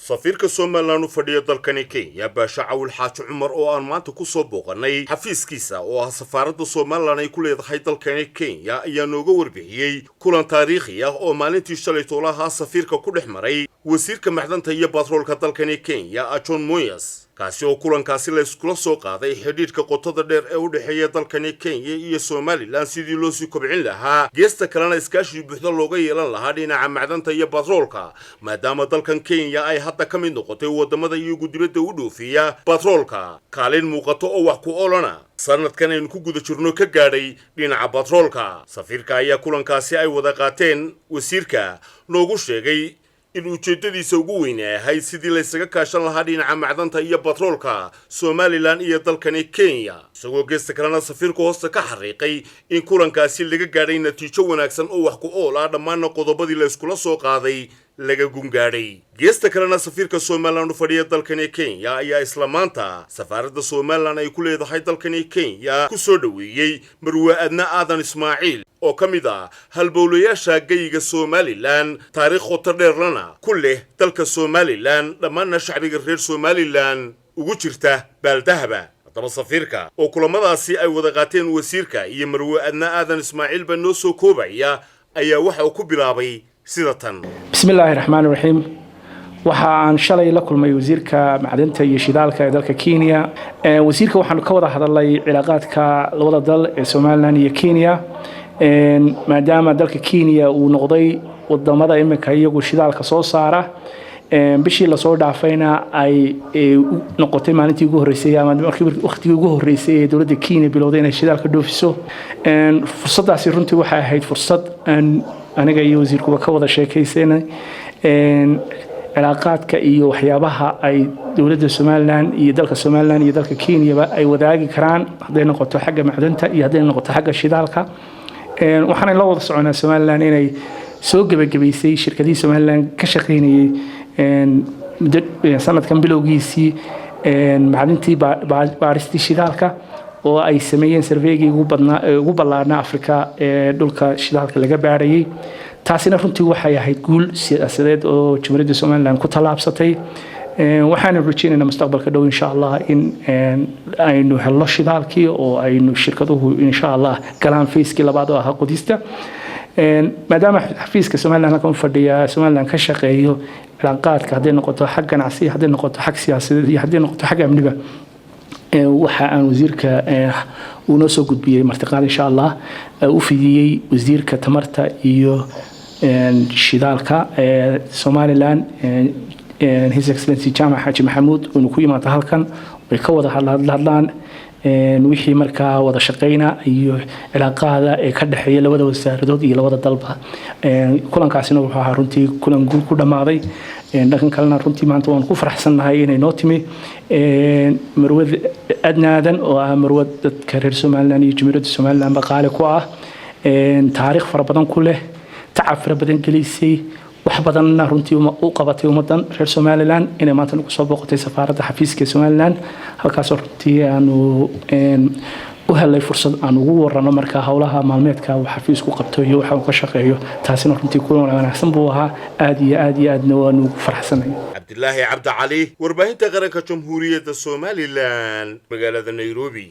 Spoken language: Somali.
safiirka Soomaaliland u fadhiya dalkani Kenya Baasha Cawil Xaaji Cumar oo aan maanta ku soo booqanay xafiiskiisa oo ah safaaradda Soomaaliland ay ku leedahay dalkani Kenya ayaa nooga warbixiyay kulan taariikhi ah oo maalintii shalay toolaha safiirka ku dhex maray wasiirka macdanta iyo batroolka dalkani Kenya John Moyes kaasi oo kulankaasi la isku soo qaaday xidhiidhka qotada dheer ee u dhaxeeya dalkani Kenya iyo Soomaaliland sidii loo sii kobcin lahaa geesta kalena iskaashi buuxda looga yeelan lahaa dhinaca macdanta iyo batroolka maadaama dalkan Kenya ay hadda ka mid noqotay wadamada iyo dibadda u dhoofiya batroolka kaalin muuqato oo wax ku oolana sanadkan aynu ku guda jirno ka gaadhay dhinaca batroolka safiirka ayaa kulankaasi ay wada qaateen wasiirka noogu sheegay in ujeedadiisa ugu weyn ahayd sidii la isaga kaashan lahaa dhinaca macdanta iyo batroolka Soomaaliland iyo dalkani Kenya isagoo geesta kalena safiirku hoosta ka xariiqay in kulankaasi laga gaadhay natiijo wanaagsan oo wax ku ool ah dhammaan qodobadii la isku soo qaaday laga gungaadhay geesta kalena safiirka Soomaaliland u fadhiya dalkani Kenya ayaa isla maanta safaaradda Soomaaliland ay ku leedahay dalkani Kenya ku soo dhaweeyay Marwe Adna Aadan Ismaaciil oo kamid ah halbowlayaasha geyga Soomaaliland taariikh qoto dheer lana ku leh dalka Soomaaliland dhammaan shacbiga reer Soomaaliland ugu jirta baaldahaba haddaba safiirka oo kulamadaasi ay wada qaateen wasiirka iyo Marwe Adna Aadan Ismaaciil ba noo soo koobaya ayaa waxa uu ku bilaabay sidatan bismillaahi raxmaani raxiim waxaan shalay la kulmay wasiirka macdanta iyo shidaalka ee dalka Kenya wasiirka waxaan ka wada hadalay cilaaqaadka labada dal ee Soomaaliland iyo Kenya maadaama dalka Kenya uu noqday wadamada iminka iyagu shidaalka soo saara bishii la soo dhaafayna ay noqotay maalintii ugu horeysay ama waqtigii ugu horeysay ee dawladda Kenya bilowday inay shidaalka dhoofiso fursadaasi runtii waxay ahayd fursad aniga iyo wasiirkuba ka wada sheekaysanay cilaaqaadka iyo waxyaabaha ay dawladda Soomaaliland iyo dalka Soomaaliland iyo dalka Kenya ay wadaagi karaan haday noqoto xagga macdanta iyo haday noqoto xagga shidaalka waxaan la wada soconaa Soomaaliland inay soo gabagabaysay shirkadii Soomaaliland ka shaqeynayay sanadkan bilowgiisii macdintii baaristii shidaalka oo ay sameeyeen survey-gii ugu ballaarnaa Afrika ee dhulka shidaalka laga baarayay taasina runtii waxay ahayd guul siyaasadeed oo Jamhuuriyadda Soomaaliland ku talaabsatay waxaan rajaynaynaa mustaqbalka dhow insha Allah in aynu helno shidaalkii oo aynu shirkaduhu insha Allah galaan fiiskii labaad oo ah qodista maadaama xafiiska Soomaaliland halkan fadhiya Soomaaliland ka shaqeeyo cilaaqaadka haday noqoto xag ganacsi haday noqoto xag siyaasadeed iyo haday noqoto xag amniga waxa aan wasiirka uu noo soo gudbiyay martiqaad insha Allah u fidiyay wasiirka tamarta iyo shidaalka Soomaaliland His Excellency Jaamac Xaaji Maxamuud oo ku yimaada halkan way ka wada hadlaan wixii markaa wada shaqeyna iyo cilaaqaada ee ka dhaxeeya labada wasaaradood iyo labada dalba kulankaasina wuxuu ahaa runtii kulan guul ku dhamaaday dhankan kalena runtii maanta waan ku faraxsanahay inay noo timi Marwe Adna Aadan oo ah Marwe dadka reer Soomaaliland iyo Jamhuuriyadda Soomaaliland baqaale ku ah taariikh fara badan ku leh tacab fara badan gelisay wax badanna runtii u qabatay ummadan reer Soomaaliland inay maanta ku soo booqatay safaaradda xafiiska Soomaaliland halkaas runtii aanu u helay fursad aan ugu warano marka hawlaha maalmeedka uu xafiisku qabto iyo waxa uu ka shaqeeyo taasina runtii kulan wanaagsan buu ahaa aad iyo aadna waan ugu faraxsanahay Cabdillaahi Cabdi Cali warbaahinta qaranka Jamhuuriyadda Soomaaliland magaalada Nairobi.